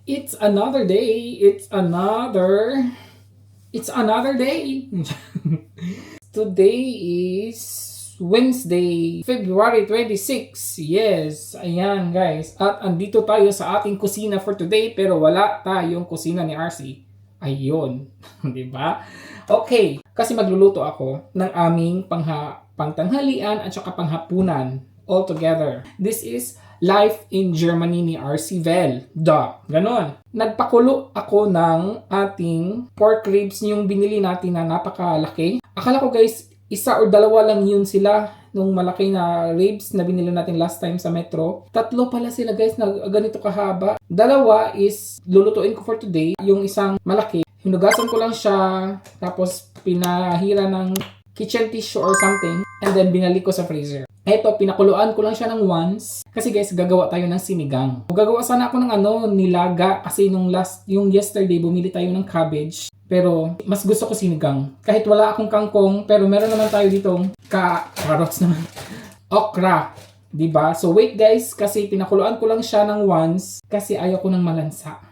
It's another day. It's another day. Today is Wednesday, February 26. Yes, ayan guys. At andito tayo sa ating kusina for today pero wala tayong kusina ni RC. Ayun, 'di ba? Okay, kasi magluluto ako ng aming pangtanghalian at saka panghapunan all together. This is Life in Germany ni RC Vel. Ganon. Nagpakulo ako ng ating pork ribs yung binili natin na napakalaki. Akala ko guys, isa or dalawa lang yun sila nung malaki na ribs na binili natin last time sa Metro. Tatlo pala sila guys na ganito kahaba. Dalawa is lulutuin ko for today. Yung isang malaki, hinugasan ko lang siya tapos pinahira ng kitchen tissue or something and then binalik ko sa freezer. Eto, pinakuluan ko lang siya ng once. Kasi guys, gagawa tayo ng sinigang. Gagawa sana ako ng nilaga. Kasi yung yesterday, bumili tayo ng cabbage. Pero, mas gusto ko sinigang. Kahit wala akong kangkong, pero meron naman tayo ditong carrots naman. Okra. Diba? So, wait guys, kasi pinakuluan ko lang siya ng once. Kasi ayaw ko ng malansa.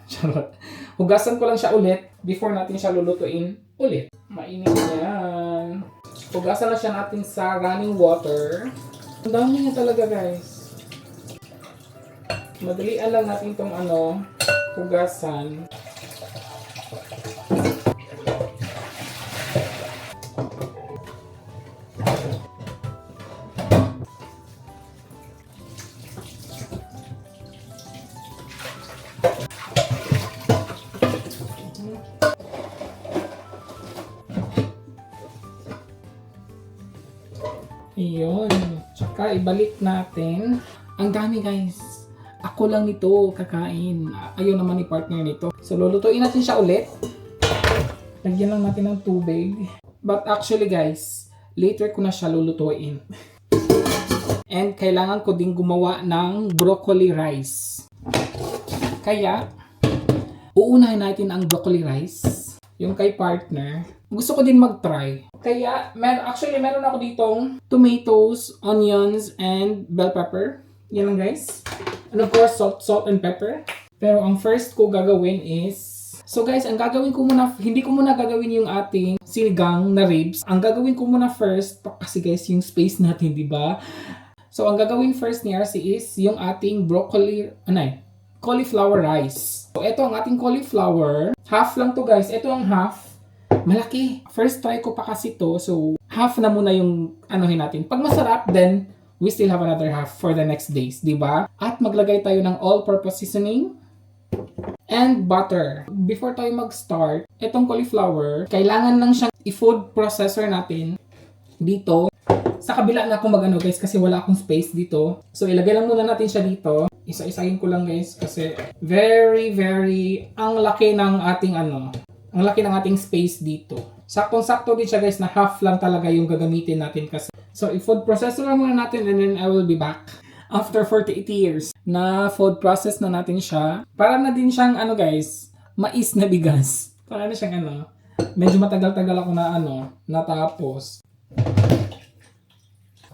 Charot. Hugasan ko lang siya ulit before natin siya lulutuin ulit. Mainit yan. Hugasan na siya natin sa running water. Ang dami niya talaga guys. Madalian lang natin itong hugasan. Ayun. Tsaka ibalik natin. Ang dami guys. Ako lang nito kakain. Ayaw naman ni partner nito. So lulutuin natin siya ulit. Lagyan lang natin ng tubig. But actually guys, later ko na siya lulutuin. And kailangan ko din gumawa ng broccoli rice. Kaya, uunahin natin ang broccoli rice. Yung kay partner. Gusto ko din mag-try. Kaya, meron ako ditong tomatoes, onions, and bell pepper. Yan lang guys. And of course, salt and pepper. Pero ang first ko gagawin is... So guys, ang gagawin ko muna, hindi ko muna gagawin yung ating sinigang na ribs. Ang gagawin ko muna first, kasi guys, yung space natin, di ba? So ang gagawin first ni RC is yung ating cauliflower rice. So ito ang ating cauliflower. Half lang to guys. Ito ang half. Malaki. First try ko pa kasi to. So half na muna yung natin. Pag masarap, then we still have another half for the next days, di ba? At maglagay tayo ng all-purpose seasoning and butter. Before tayo mag-start, itong cauliflower, kailangan lang siyang i-food processor natin dito. Sa kabila na ako guys kasi wala akong space dito. So ilagay lang muna natin siya dito. Isa-isahin ko lang guys kasi very ang laki ng ating ang laki ng ating space dito. Saktong-sakto din siya guys na half lang talaga yung gagamitin natin kasi. So i-food processor lang muna natin and then I will be back. After 48 years na food process na natin siya. Para na din siyang guys, mais na bigas. Para na siyang medyo matagal-tagal ako na natapos.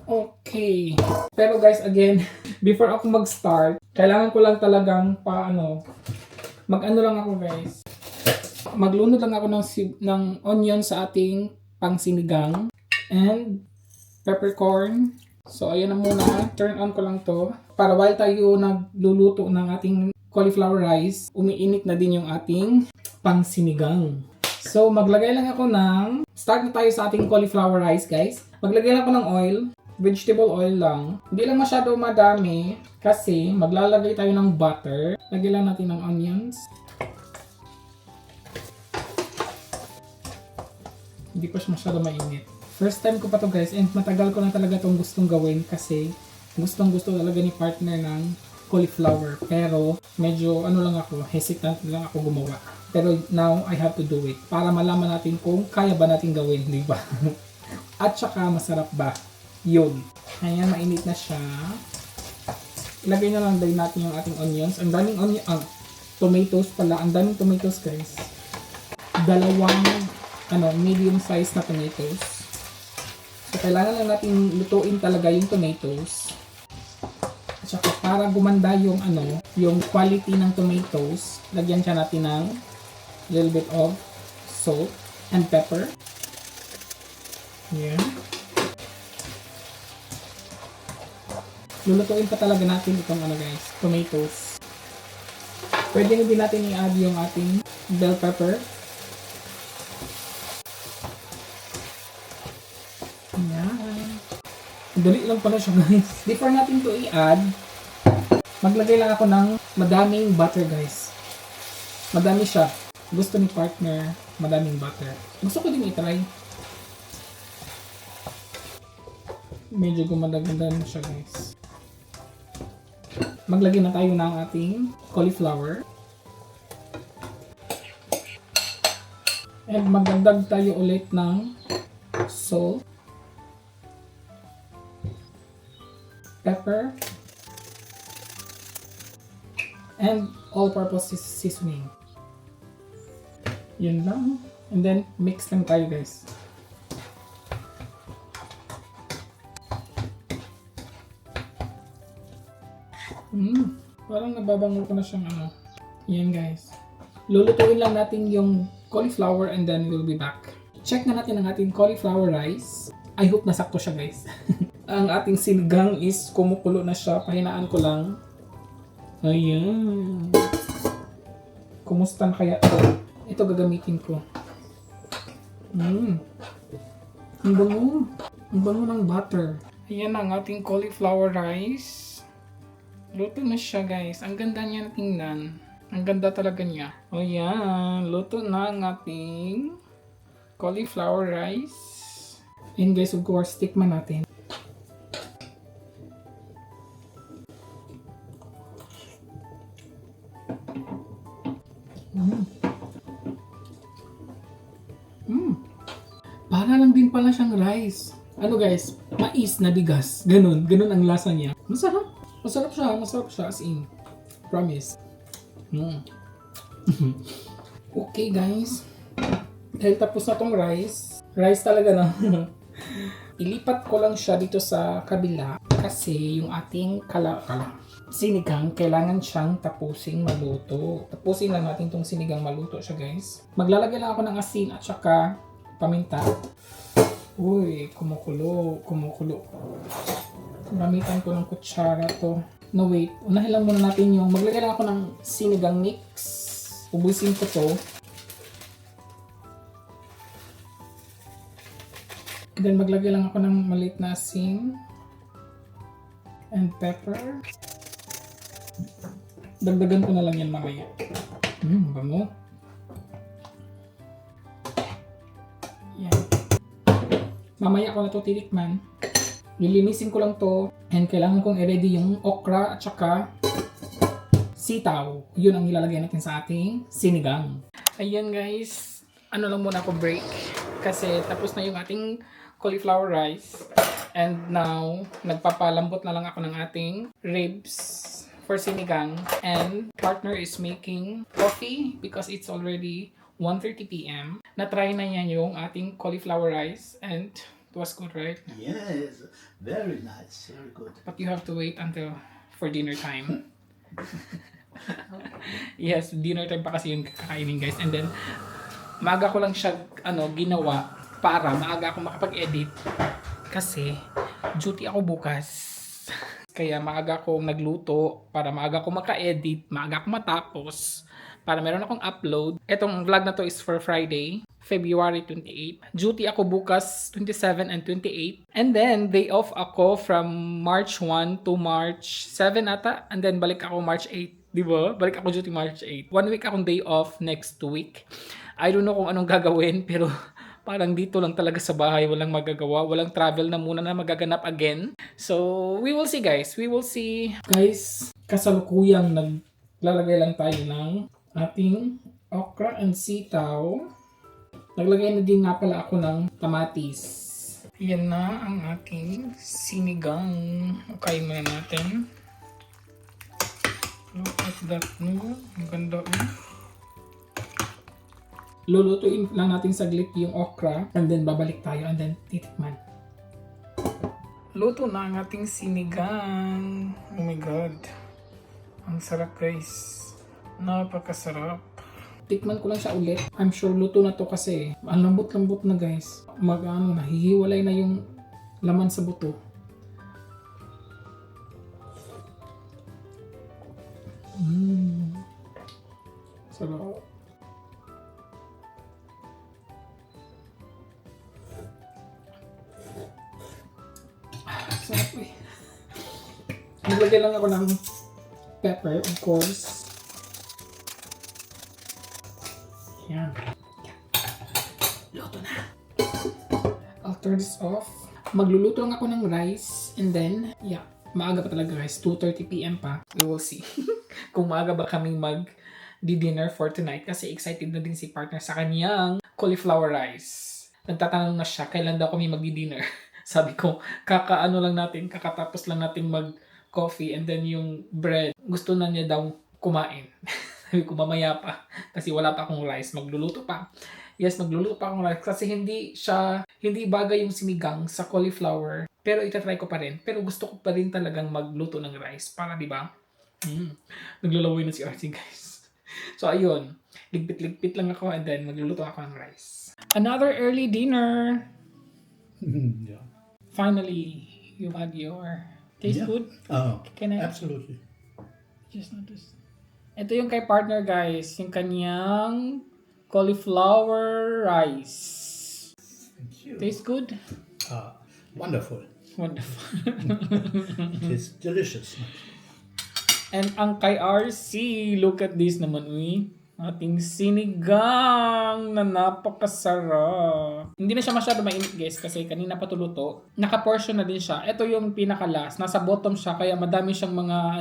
Okay. Pero guys, again, before ako mag-start, kailangan ko lang talagang mag-ano lang ako guys. Maglunod lang ako ng onion sa ating pangsinigang and peppercorn. So ayan na muna, turn on ko lang to para while tayo nagluluto ng ating cauliflower rice, umiinit na din yung ating pangsinigang. So maglagay lang ako start na tayo sa ating cauliflower rice guys. Maglagay lang ako ng oil. Vegetable oil lang. Hindi lang masyado madami kasi maglalagay tayo ng butter. Lagyan lang natin ng onions. Hindi pa siya masyado mainit. First time ko pa to guys and matagal ko na talaga itong gustong gawin kasi gustong-gusto talaga ni partner ng cauliflower. Pero medyo lang ako, hesitant lang ako gumawa. Pero now I have to do it para malaman natin kung kaya ba natin gawin, di ba? At saka masarap ba? Yun. Ayan, mainit na siya. Ilagay na lang din natin yung ating onions. Ang daming tomatoes pala. Ang daming tomatoes guys. Dalawang medium size na tomatoes. So, kailangan lang natin lutuin talaga yung tomatoes. At saka para gumanda yung yung quality ng tomatoes, lagyan siya natin ng little bit of salt and pepper. Yan. Lulutuin pa talaga natin itong guys, tomatoes. Pwede din natin i-add yung ating bell pepper. Yan. Dali lang pala siya guys. Before natin to i-add, maglagay lang ako ng madaming butter guys. Madami siya. Gusto ni partner, madaming butter. Gusto ko din i-try. Medyo gumanda-ganda na siya guys. Maglagay na tayo ng ating cauliflower. And magdagdag tayo ulit ng salt, pepper, and all-purpose seasoning. Yun lang. And then, mix lang tayo guys. Parang nababango ko na siyang Yan guys. Lulutuin lang natin yung cauliflower and then we'll be back. Check na natin ang ating cauliflower rice. I hope nasakto siya guys. Ang ating sinigang is kumukulo na siya. Pahinaan ko lang. Ayan. Kumusta na kaya ito? Ito gagamitin ko. Ang bango. Ang bango ng butter. Ayan ang ating cauliflower rice. Luto na siya guys. Ang ganda niya tingnan. Ang ganda talaga niya. O yan. Luto na ang ating cauliflower rice. And guys, of course, tikman natin. Para lang din pala siyang rice. Guys, mais na bigas. Ganun ang lasa niya. Masarap. Masarap siya as in. Promise. Okay guys. Dahil tapos na tong rice talaga na. Ilipat ko lang siya dito sa kabila kasi yung ating sinigang kailangan siyang tapusing maluto. Tapusin lang natin tong sinigang maluto siya guys. Maglalagay lang ako ng asin at saka paminta. Uy, kumukulo. Gamitan ko ng kutsara to. No wait, unahin lang muna natin yung maglagay lang ako ng sinigang mix. Ubusin ko to. Then maglagay lang ako ng maliit na asin and pepper. Dagdagan ko na lang yan mamaya. Bango. Yan. Mamaya ko na to titikman. Lilinisin ko lang to and kailangan kong i-ready yung okra at saka sitaw. Yun ang ilalagay natin sa ating sinigang. Ayan guys, lang muna ako break kasi tapos na yung ating cauliflower rice and now nagpapalambot na lang ako ng ating ribs for sinigang and partner is making coffee because it's already 1:30 p.m. Na-try na niya yung ating cauliflower rice and it was good, right? Yes, very nice, very good. But you have to wait until for dinner time. Yes, dinner time pa kasi yung kakainin guys. And then, maaga ko lang siya ginawa para maaga ako makapag-edit. Kasi, duty ako bukas. Kaya maaga akong nagluto para maaga ako maka-edit, maaga ako matapos. Para meron akong upload. Etong vlog na to is for Friday. February 28. Duty ako bukas 27 and 28. And then, day off ako from March 1 to March 7 ata. And then, balik ako March 8. Diba? Balik ako duty March 8. 1 week akong day off next week. I don't know kung anong gagawin, pero parang dito lang talaga sa bahay. Walang magagawa. Walang travel na muna na magaganap again. So, we will see guys. We will see. Guys, kasalukuyang naglalagay lang tayo ng ating okra and sitaw. Naglagay na din nga pala ako ng kamatis. Yan na ang ating sinigang. Okay muna natin. Look at that. Ang ganda. Lulutuin lang natin saglit yung okra and then babalik tayo and then titikman. Luto na ang ating sinigang. Oh my God. Ang sarap guys. Napakasarap. Tikman ko lang siya ulit. I'm sure luto na to kasi ang lambot-lambot na guys. Nahihiwalay na yung laman sa buto. Sarap. Sarap eh. Naglagay lang ako ng pepper, of course. Yan. Luto na. I'll turn this off. Magluluto lang ako ng rice and then, maaga pa talaga guys. 2:30 PM pa. We will see. Kung maaga ba kaming dinner for tonight kasi excited na din si partner sa kanyang cauliflower rice. Nagtatanong na siya kailan daw kami magdi-dinner. Sabi ko, kakatapos lang natin mag-coffee and then yung bread, gusto na niya daw kumain. Sabi ko, mamaya pa. Kasi wala pa akong rice. Magluluto pa. Yes, magluluto pa akong rice. Kasi hindi bagay yung sinigang sa cauliflower. Pero itatry ko pa rin. Pero gusto ko pa rin talagang magluto ng rice. Para, di ba? Naglalaway na si RC, guys. So, ayun. Ligpit-ligpit lang ako and then magluluto ako ng rice. Another early dinner. Yeah. Finally, you had your taste Yeah. good? Oh, Can I absolutely. just notice? Ito yung kay partner guys, yung kanyang cauliflower rice. Thank you. Taste good? Wonderful. Wonderful. It is delicious. And ang kay RC, look at this naman, ating sinigang na napakasarap. Hindi na siya masyado mainit guys kasi kanina pa to luto. Naka-portion na din siya. Ito yung pinaka-last. Nasa bottom siya kaya madami siyang mga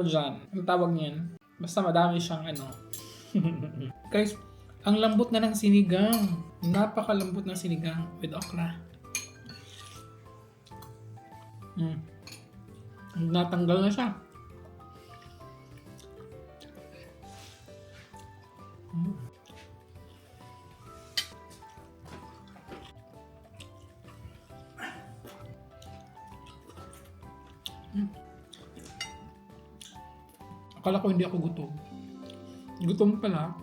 dyan. Ang tawag niyan. Basta madami siyang Guys, ang lambot na ng sinigang. Napakalambot ng sinigang with okra. Natanggal na siya. Akala ko hindi ako gutom. Gutom pala.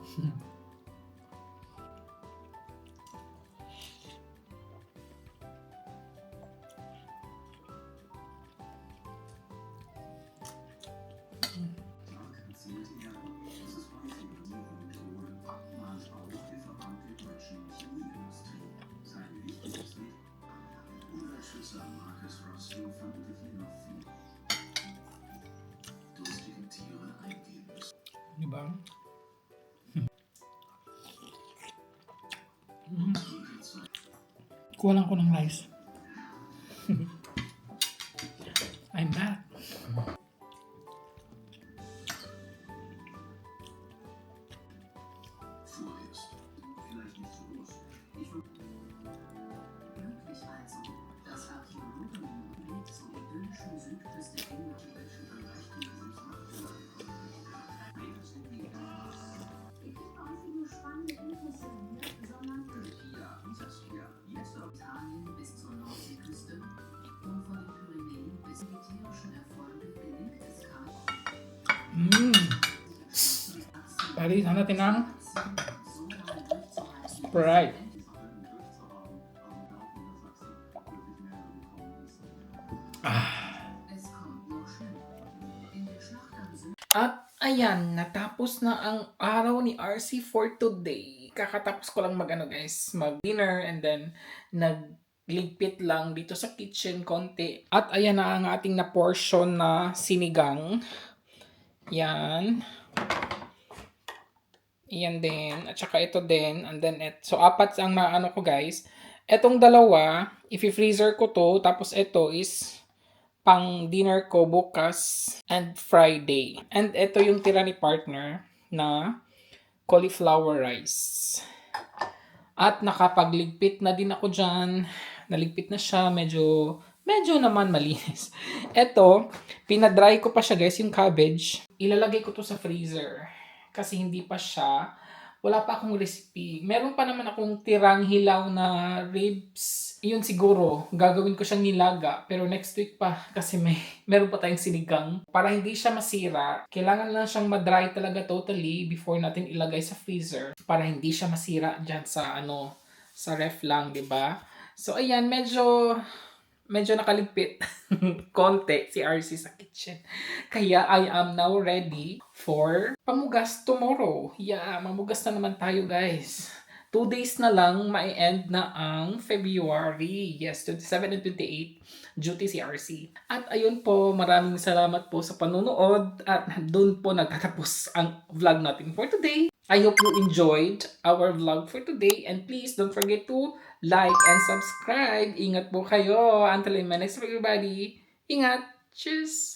Diba? Kuha lang ko ng rice. I'm back. Palitan natin ng Sprite. At ayan, natapos na ang araw ni RC for today. Kakatapos ko lang mag-dinner and then nagligpit lang dito sa kitchen konti. At ayan na ang ating na portion na sinigang. Yan. Yan din. At saka ito din. And then, so, apat ang naano ko guys. Etong dalawa, i-freezer ko to. Tapos ito is pang dinner ko bukas and Friday. And ito yung tira ni partner na cauliflower rice. At nakapagligpit na din ako dyan. Naligpit na siya. Medyo naman malinis. Ito, pinadry ko pa siya guys, yung cabbage. Ilalagay ko to sa freezer. Kasi hindi pa siya wala pa akong recipe. Meron pa naman akong tirang hilaw na ribs. Yun siguro, gagawin ko siyang nilaga. Pero next week pa kasi meron pa tayong sinigang. Para hindi siya masira, kailangan lang siyang ma-dry talaga totally before natin ilagay sa freezer. Para hindi siya masira dyan sa sa ref lang, 'di ba? So ayan, medyo nakaligpit konti si RC sa kitchen. Kaya I am now ready for pamugas tomorrow. Yeah, mamugas na naman tayo, guys. 2 days na lang, mai-end na ang February. Yes, 27 and 28, duty si RC. At ayun po, maraming salamat po sa panonood. At doon po nagtatapos ang vlog natin for today. I hope you enjoyed our vlog for today. And please don't forget to like and subscribe. Ingat po kayo. Until my next vlog, everybody. Ingat. Cheers!